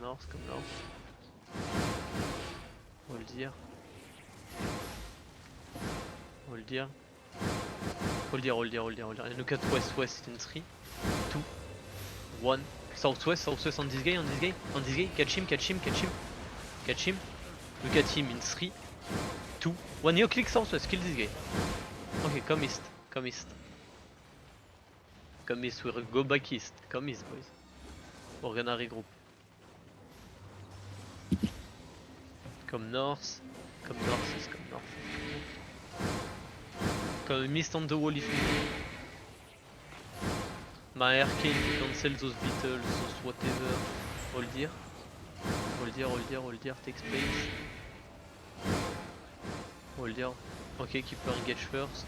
north, come north. Hold here. Hold here. Hold here, hold here, hold here, hold here. And look at west, west in 3, 2, 1. Southwest, southwest on this guy, on this guy, on this guy. Catch him, catch him, catch him. Catch him. Look at him in 3, 2, 1. You click southwest, kill this guy. Okay, come east, come east. Come east, we'll go back east. Come east, boys. We're gonna regroup. Come north, come north, east, come north. Come east on the wall if needed. My arcane to cancel those beetles, those whatever. Hold here. Hold here, hold here, hold here, take space. Hold here. Okay, keeper engage first.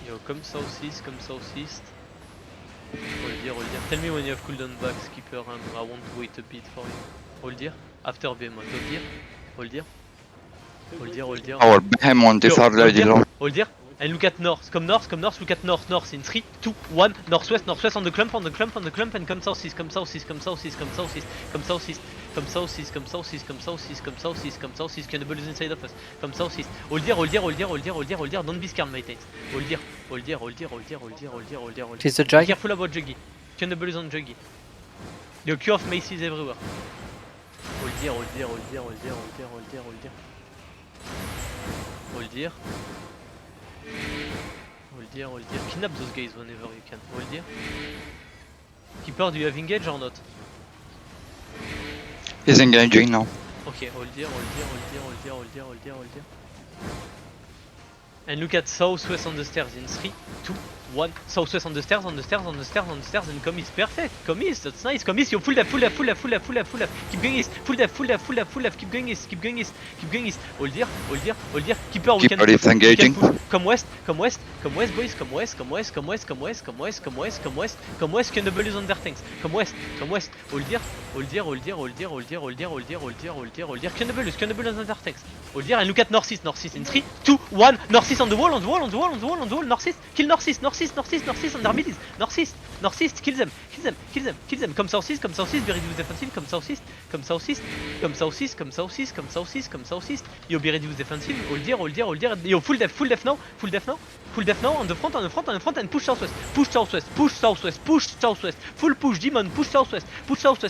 Yo, come southeast, come southeast. Hold here, hold here. Tell me when you have cooldown back, skipper, I want to wait a bit for you. Hold here. After behemoth, hold here. Hold here. Hold here, hold here. Our behemoth is already low. Hold here. And look at north, come north, look at north, north in 3, 2, 1, northwest, northwest on the clump, on the clump, on the clump, and come southeast, come southeast, come southeast, come southeast, come southeast, come southeast, come southeast, come southeast, come southeast, come southeast, cannibal is inside of us, come southeast, hold here, hold here, hold here, hold here, hold here, hold here, don't be scared my tates, hold here, hold here, hold here, hold here, hold here, hold here, hold here, hold here. She's a Be giant. careful about Juggy, cannibal is on Juggy. The Q of Macy's everywhere. Hold here, hold here, hold here, hold here, hold here, hold here, hold here. Hold here. Hold here, hold here. Kidnap those guys whenever you can. Hold here. Keeper, do you have engage or not? He's engaging now. Okay, hold here, hold here, hold here, hold here, hold here, hold here, hold here. And look at southwest on the stairs in 3, 2, 1. Southwest on the stairs, on the stairs, on the stairs, on the stairs, and come east. Perfect. Come east, that's nice. Come east, yo, full left, full left, full left, full left, full left, full left. Keep going east. Full left, full left, full left, full left. Keep going east, keep going east, keep going east. Hold here, hold here, hold here. Keeper, we can. Keeper is engaging. Come west, come west, come west, boys. Come west, come west, come west, come west, come west, come west, come west, come west. Cannibal is on their tanks. Come west, come west. Hold here, hold here, hold here, hold here, hold here, hold here, hold here, hold here, hold here, hold here. Cannibal is on their tanks. Hold here and look at northeast, northeast in 3, 2, 1. Northeast on the wall, on the wall, on the wall, on the wall, on the wall. Northeast, kill northeast, northeast, northeast, northeast on their middies. Northeast, northeast, kill them, kill them, kill them, kill them. Come southeast, very reduce defensive. Come southeast, come southeast, come southeast, come southeast, come southeast, come southeast. Yo, be reduce defensive. Hold here, hold here, hold here. Yo, full def now, full def now. Full def now on the front, on the front, on the front, and push southwest, push southwest, push southwest, push southwest, full push, demon, push southwest,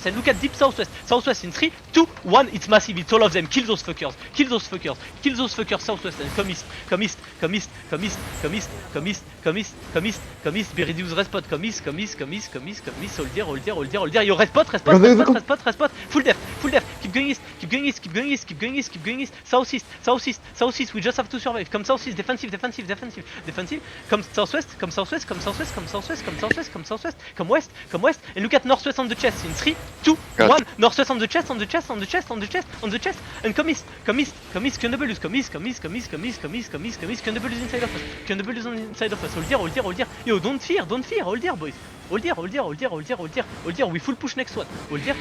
and look at deep southwest, southwest in 3, 2, 1, it's massive, it's all of them, kill those fuckers, kill those fuckers, kill those fuckers southwest, and come east, come east, come east, come east, come east, come east, come east, come east, come east, be reduce red spot, come east, come east, come east, come east, come east, hold there, hold there, hold there, hold there, yo, red spot, full def, keep going east, keep going east, keep going east, keep going east, keep going east, southeast, southeast, southeast, we just have to survive, come southeast, defensive, defensive, defensive, defensive, come southwest, come southwest, come southwest, come southwest, come southwest, come southwest, come west, and look at northwest on the chest in 3, 2, 1, northwest on the chest, on the chest, on the chest, on the chest, on the chest, and come east, come east, come east, cannibal is, come east, come east, come east, come east, come east, come east, come east, cannibal is inside of us, cannibal is on inside of us, hold here, hold here, hold here, yo, don't fear, hold here, boys, hold here, hold here, hold here, hold here, hold here, hold here, we full push next one, hold here.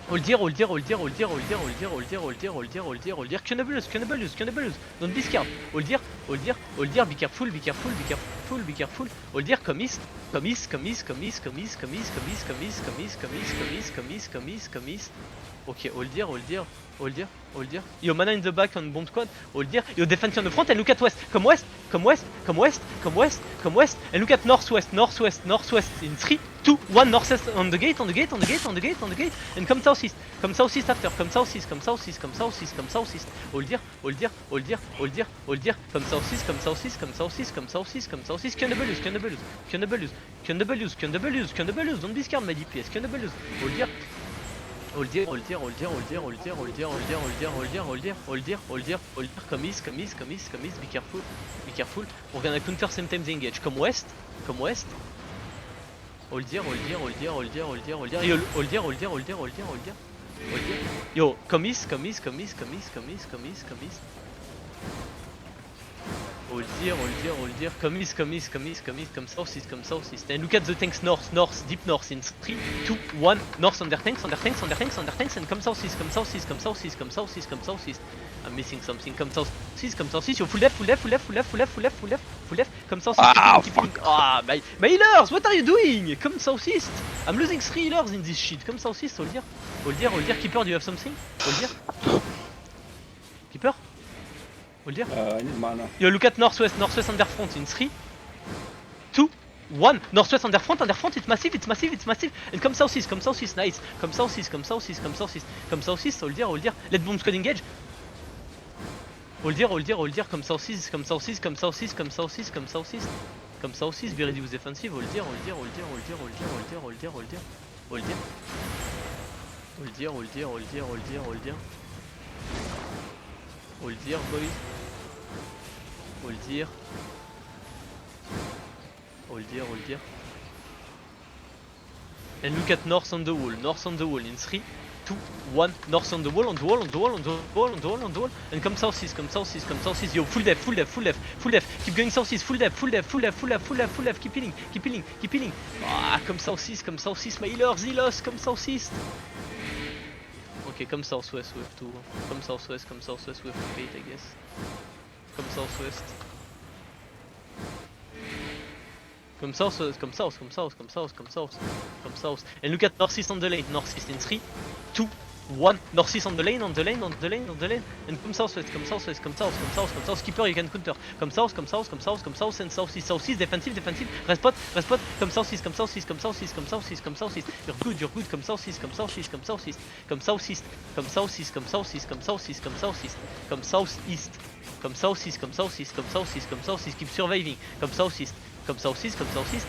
Hold here, hold here, hold here, hold here, hold here, hold here, hold here, hold here, hold here, hold here, hold here, cannibals, cannibals, cannibals, don't be scared, hold here, hold here, hold here, be careful, be careful, be careful, be careful, hold here, come east, come east, come east, come east, come east, come east, come east, come east, come east, come east, come east, come east, come east, come east, okay, hold here, hold here, hold here, hold here, yo, mana in the back on bomb squad, hold here, yo, defense on the front and look at west, come west, come west, come west, come west, come west, and look at northwest, northwest, northwest in 3, 2, 1, northwest on the gate, on the gate, on the gate, on the gate, on the gate, and come southeast after, come southeast, come southeast, come southeast, come southeast, hold here, hold here, hold here, hold here, hold here, come southeast, come southeast, come southeast, come southeast, come southeast, cannibals, cannibals, cannibals, cannibals, cannibals, cannibals, don't be scared my DPS, cannibals, hold here. Hold here, hold here, hold here, hold here, hold here, hold here, hold here, hold here, hold here, hold here, hold here, hold here, hold here, come east, come east, come east, come east, be careful, be careful. We're gonna counter sometimes engage. Come west, come west. Hold here, hold here, hold here, hold here, hold here, hold here, yo, hold here, hold here, hold here, hold here, hold here, hold here. Yo, come east, come east, come east, come east, come east, come east, come east. Hold here, hold here, hold here, come east, come east, come east, come east, come southeast, come southeast. And look at the tanks north, north, deep north in 3, 2, 1, north on their tanks, on their tanks, on their tanks, on their tanks, and come southeast, come southeast, come southeast, come southeast, come southeast. I'm missing something, come southeast, come southeast, yo, full left, full left, full left, full left, full left, full left, full left, full full left, come south Ah, east, keep healing. Ah, my healers, what are you doing? Come south east. I'm losing 3 healers in this shit. Come south east, hold here. Hold here, hold here. Keeper, do you have something? Hold here. Keeper? Hold here. I need mana. Yo, look at northwest under front in 3, 2, 1. Northwest under front, it's massive, it's massive, it's massive. And come southeast, nice. Come southeast, come southeast, come southeast. Come southeast, hold here, hold here. Let bomb squad engage. Hold here, hold here, hold here. Come southeast, come southeast, come southeast, come southeast, come southeast. Come southeast, be ready with defensive. Hold here, hold here, hold here, hold here, hold here, hold here, hold here, hold here. Hold here. Hold here, hold here, hold here, hold here, hold here. Hold here, boys. Hold here. Hold here, hold here. And look at north on the wall in 3, 2, 1. North on the wall, on the wall, on the wall, on the wall, on the wall, on the wall. And come southeast, come southeast, come southeast. Yo, full depth, full depth, full depth, full depth. Keep going southeast, full depth, full depth, full depth, full depth, full depth, full depth. Keep healing, keep healing, keep healing. Ah, come southeast, my healers, healers, come southeast. Okay, come southwest with 2. Come southwest with 8, I guess. Come southwest. Come south, come south, come south, come south, come south, come south. And look at northeast on the lane, northeast in 3, 2, 1. Northeast on the lane, on the lane, on the lane, on the lane. And come southwest, come southwest, come south, come south, come south. Keeper, you can counter. Come south, come south, come south, come south, and southeast, southeast, defensive, defensive. Respot, respot. Come southeast, come southeast, come southeast, come southeast, come southeast. You're good, you're good. Come southeast, come southeast, come southeast, come southeast, come southeast, come southeast, come southeast, come southeast, come southeast, come southeast, come southeast, come southeast, come southeast. Keep surviving. Come southeast. Come southeast, come southeast,